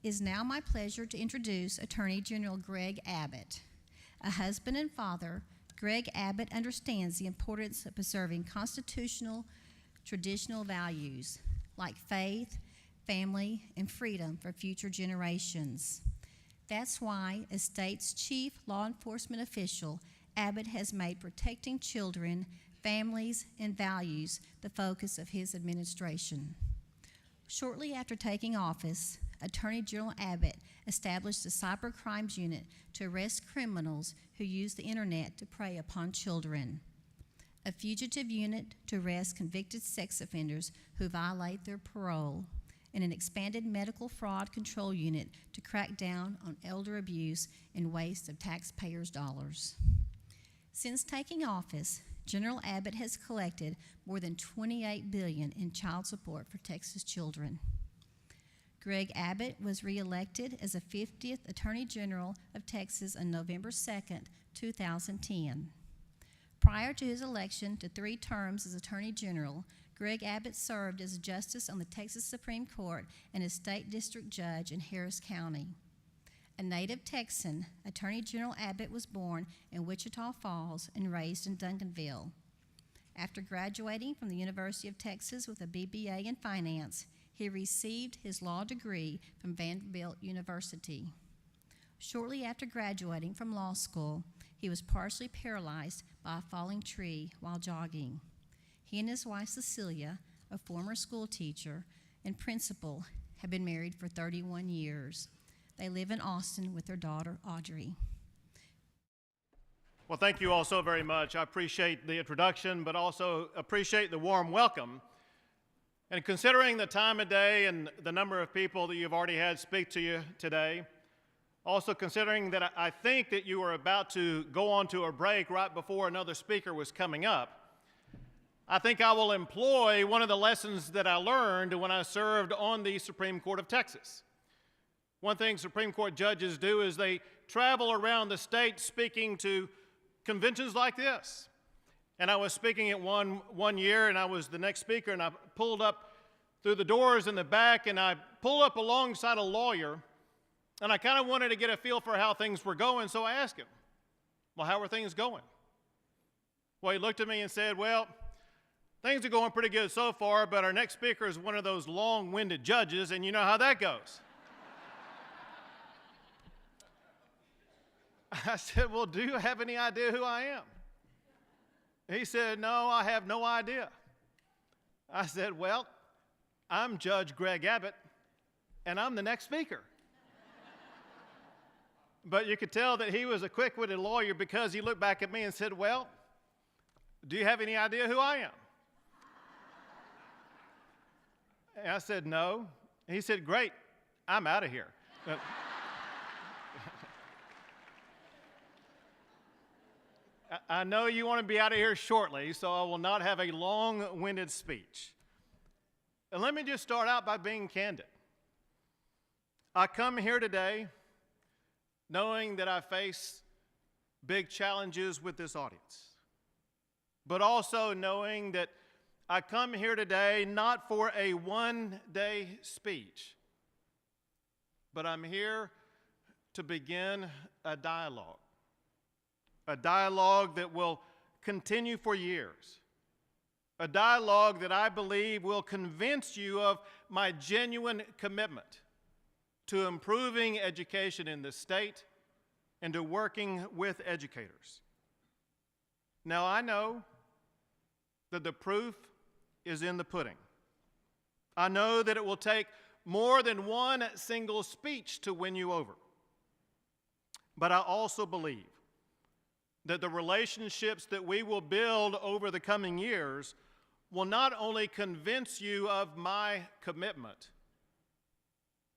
It is now my pleasure to introduce Attorney General Gregg Abbott. A husband and father, Gregg Abbott understands the importance of preserving constitutional, traditional values like faith, family, and freedom for future generations. That's why, as state's chief law enforcement official, Abbott has made protecting children, families, and values the focus of his administration. Shortly after taking office, Attorney General Abbott established a cyber crimes unit to arrest criminals who use the internet to prey upon children, a fugitive unit to arrest convicted sex offenders who violate their parole, and an expanded medical fraud control unit to crack down on elder abuse and waste of taxpayers' dollars. Since taking office, General Abbott has collected more than $28 billion in child support for Texas children. Gregg Abbott was reelected as the 50th Attorney General of Texas on November 2nd, 2010. Prior to his election to 3 terms as Attorney General, Gregg Abbott served as a justice on the Texas Supreme Court and a state district judge in Harris County. A native Texan, Attorney General Abbott was born in Wichita Falls and raised in Duncanville. After graduating from the University of Texas with a BBA in finance, he received his law degree from Vanderbilt University. Shortly after graduating from law school, he was partially paralyzed by a falling tree while jogging. He and his wife, Cecilia, a former school teacher and principal, have been married for 31 years. They live in Austin with their daughter, Audrey. Well, thank you all so very much. I appreciate the introduction, but also appreciate the warm welcome. And considering the time of day and the number of people that you've already had speak to you today, also considering that I think that you were about to go on to a break right before another speaker was coming up, I think I will employ one of the lessons that I learned when I served on the Supreme Court of Texas. One thing Supreme Court judges do is they travel around the state speaking to conventions like this. And I was speaking at one year, and I was the next speaker, and I pulled up through the doors in the back, and I pulled up alongside a lawyer, and I kind of wanted to get a feel for how things were going, so I asked him, well, how are things going? Well, he looked at me and said, well, things are going pretty good so far, but our next speaker is one of those long-winded judges, and you know how that goes. I said, well, do you have any idea who I am? He said, no, I have no idea. I said, well, I'm Judge Gregg Abbott, and I'm the next speaker. But you could tell that he was a quick-witted lawyer because he looked back at me and said, well, do you have any idea who I am? And I said, no. He said, great, I'm out of here. I know you want to be out of here shortly, so I will not have a long-winded speech. And let me just start out by being candid. I come here today knowing that I face big challenges with this audience, but also knowing that I come here today not for a one-day speech, but I'm here to begin a dialogue that will continue for years, a dialogue that I believe will convince you of my genuine commitment to improving education in this state and to working with educators. Now, I know that the proof is in the pudding. I know that it will take more than one single speech to win you over. But I also believe that the relationships that we will build over the coming years will not only convince you of my commitment,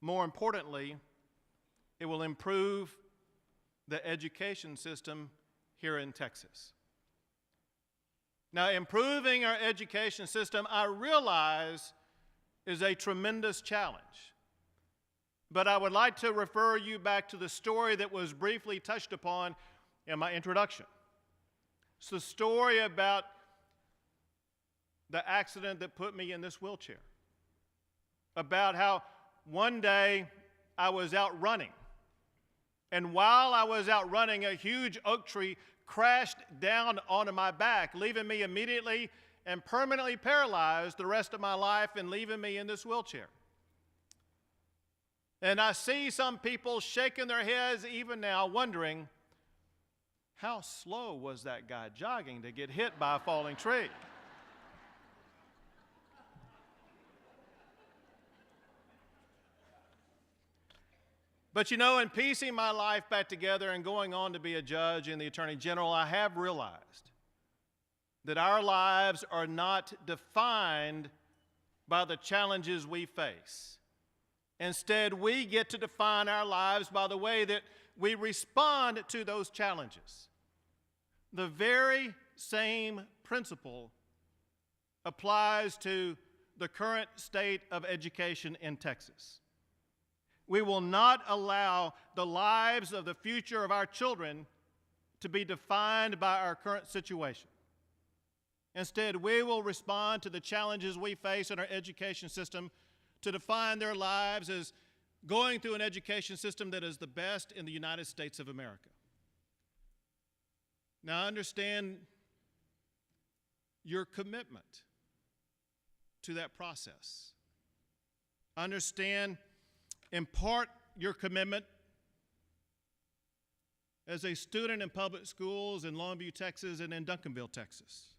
more importantly, it will improve the education system here in Texas. Now, improving our education system, I realize, is a tremendous challenge. But I would like to refer you back to the story that was briefly touched upon in my introduction. It's the story about the accident that put me in this wheelchair. About how one day I was out running. And while I was out running, a huge oak tree crashed down onto my back, leaving me immediately and permanently paralyzed the rest of my life and leaving me in this wheelchair. And I see some people shaking their heads even now, wondering, how slow was that guy jogging to get hit by a falling tree? But you know, in piecing my life back together and going on to be a judge in the Attorney General, I have realized that our lives are not defined by the challenges we face. Instead, we get to define our lives by the way that we respond to those challenges. The very same principle applies to the current state of education in Texas. We will not allow the lives of the future of our children to be defined by our current situation. Instead, we will respond to the challenges we face in our education system to define their lives as going through an education system that is the best in the United States of America. Now, I understand your commitment to that process. I understand, in part, your commitment as a student in public schools in Longview, Texas, and in Duncanville, Texas.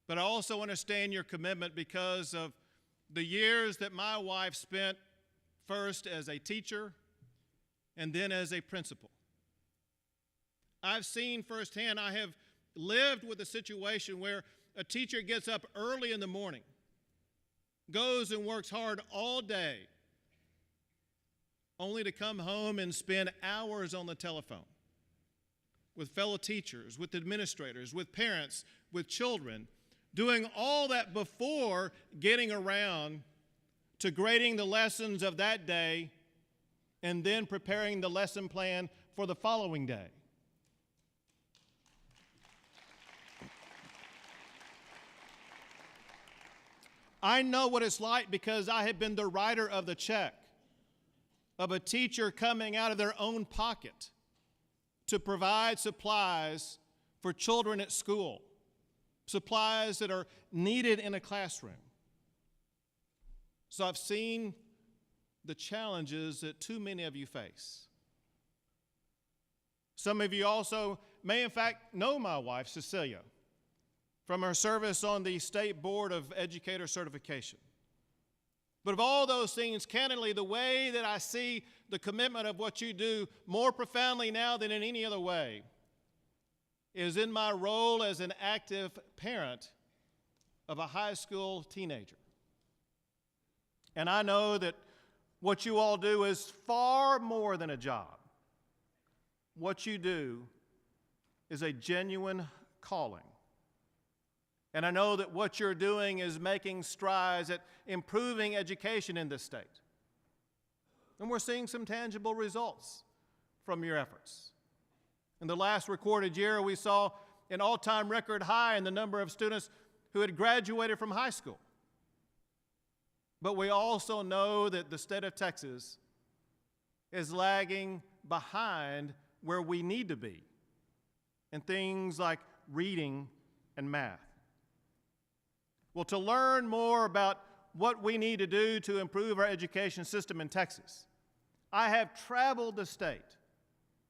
But I also understand your commitment because of the years that my wife spent first as a teacher and then as a principal. I've seen firsthand, I have lived with a situation where a teacher gets up early in the morning, goes and works hard all day, only to come home and spend hours on the telephone with fellow teachers, with administrators, with parents, with children, doing all that before getting around to grading the lessons of that day and then preparing the lesson plan for the following day. I know what it's like because I have been the writer of the check of a teacher coming out of their own pocket to provide supplies for children at school, supplies that are needed in a classroom. So I've seen the challenges that too many of you face. Some of you also may in fact know my wife, Cecilia, from her service on the State Board of Educator Certification. But of all those things, candidly, the way that I see the commitment of what you do more profoundly now than in any other way is in my role as an active parent of a high school teenager. And I know that what you all do is far more than a job. What you do is a genuine calling. And I know that what you're doing is making strides at improving education in this state. And we're seeing some tangible results from your efforts. In the last recorded year, we saw an all-time record high in the number of students who had graduated from high school. But we also know that the state of Texas is lagging behind where we need to be in things like reading and math. Well, to learn more about what we need to do to improve our education system in Texas, I have traveled the state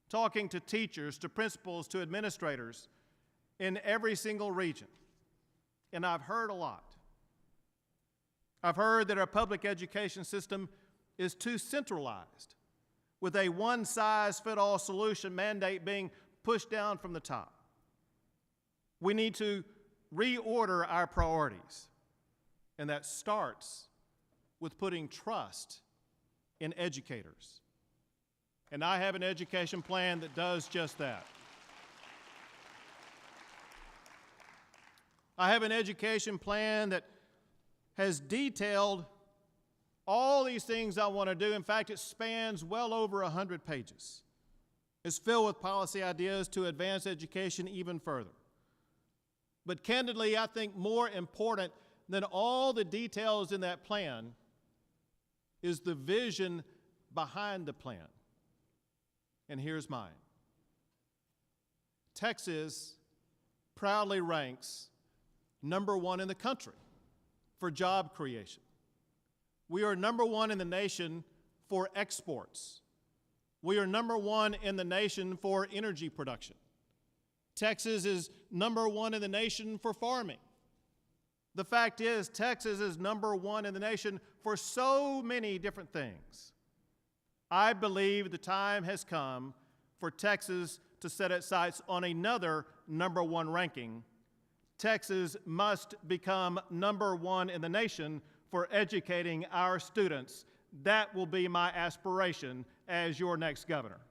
talking to teachers, to principals, to administrators in every single region. And I've heard a lot. I've heard that our public education system is too centralized, with a one-size-fits-all solution mandate being pushed down from the top. We need to reorder our priorities, and that starts with putting trust in educators. And I have an education plan that does just that. I have an education plan that has detailed all these things I want to do. In fact, it spans well over 100 pages. It's filled with policy ideas to advance education even further. But candidly, I think more important than all the details in that plan is the vision behind the plan. And here's mine. Texas proudly ranks #1 in the country for job creation. We are #1 in the nation for exports. We are #1 in the nation for energy production. Texas is #1 in the nation for farming. The fact is, Texas is #1 in the nation for so many different things. I believe the time has come for Texas to set its sights on another #1 ranking. Texas must become #1 in the nation for educating our students. That will be my aspiration as your next governor.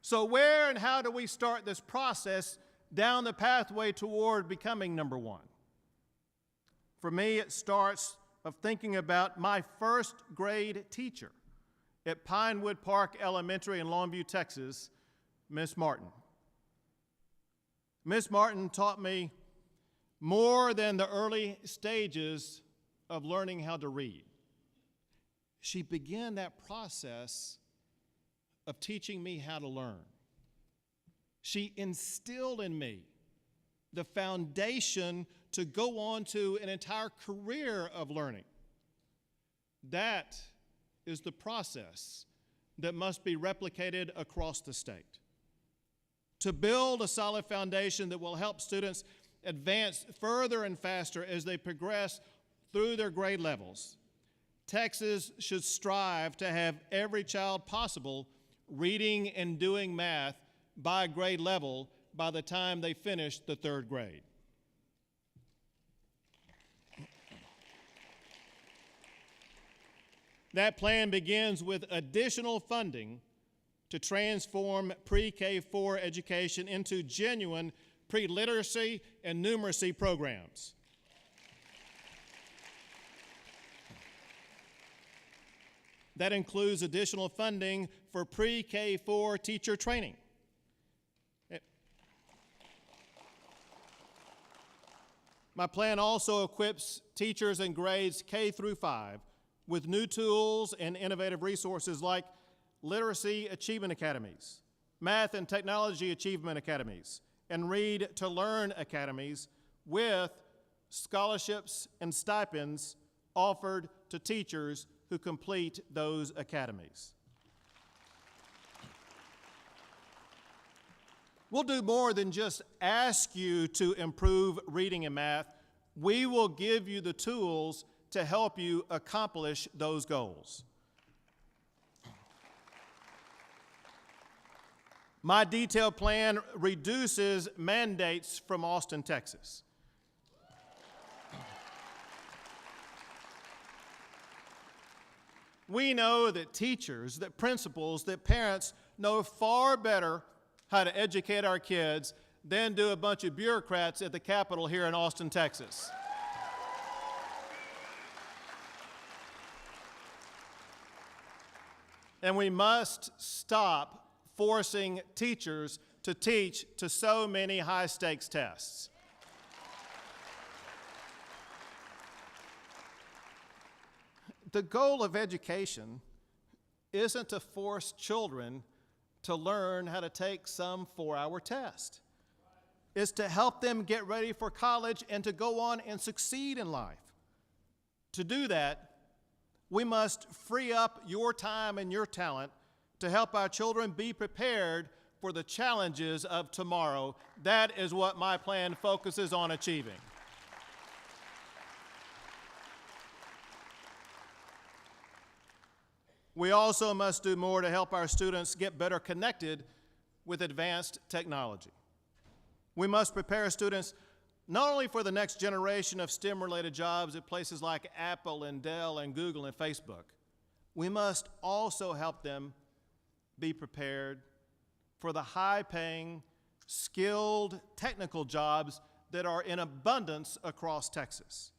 So where and how do we start this process down the pathway toward becoming #1? For me, it starts of thinking about my first grade teacher at Pinewood Park Elementary in Longview, Texas, Miss Martin. Miss Martin taught me more than the early stages of learning how to read. She began that process of teaching me how to learn. She instilled in me the foundation to go on to an entire career of learning. That is the process that must be replicated across the state. To build a solid foundation that will help students advance further and faster as they progress through their grade levels, Texas should strive to have every child possible reading and doing math by grade level by the time they finish the 3rd grade. That plan begins with additional funding to transform pre-K-4 education into genuine pre-literacy and numeracy programs. That includes additional funding for pre-K-4 teacher training. My plan also equips teachers in grades K through 5 with new tools and innovative resources like Literacy Achievement Academies, Math and Technology Achievement Academies, and Read to Learn Academies with scholarships and stipends offered to teachers who complete those academies. We'll do more than just ask you to improve reading and math. We will give you the tools to help you accomplish those goals. My detailed plan reduces mandates from Austin, Texas. We know that teachers, that principals, that parents know far better how to educate our kids than do a bunch of bureaucrats at the Capitol here in Austin, Texas. And we must stop forcing teachers to teach to so many high-stakes tests. The goal of education isn't to force children to learn how to take some 4-hour test. It's to help them get ready for college and to go on and succeed in life. To do that, we must free up your time and your talent to help our children be prepared for the challenges of tomorrow. That is what my plan focuses on achieving. We also must do more to help our students get better connected with advanced technology. We must prepare students not only for the next generation of STEM-related jobs at places like Apple and Dell and Google and Facebook. We must also help them be prepared for the high-paying, skilled technical jobs that are in abundance across Texas.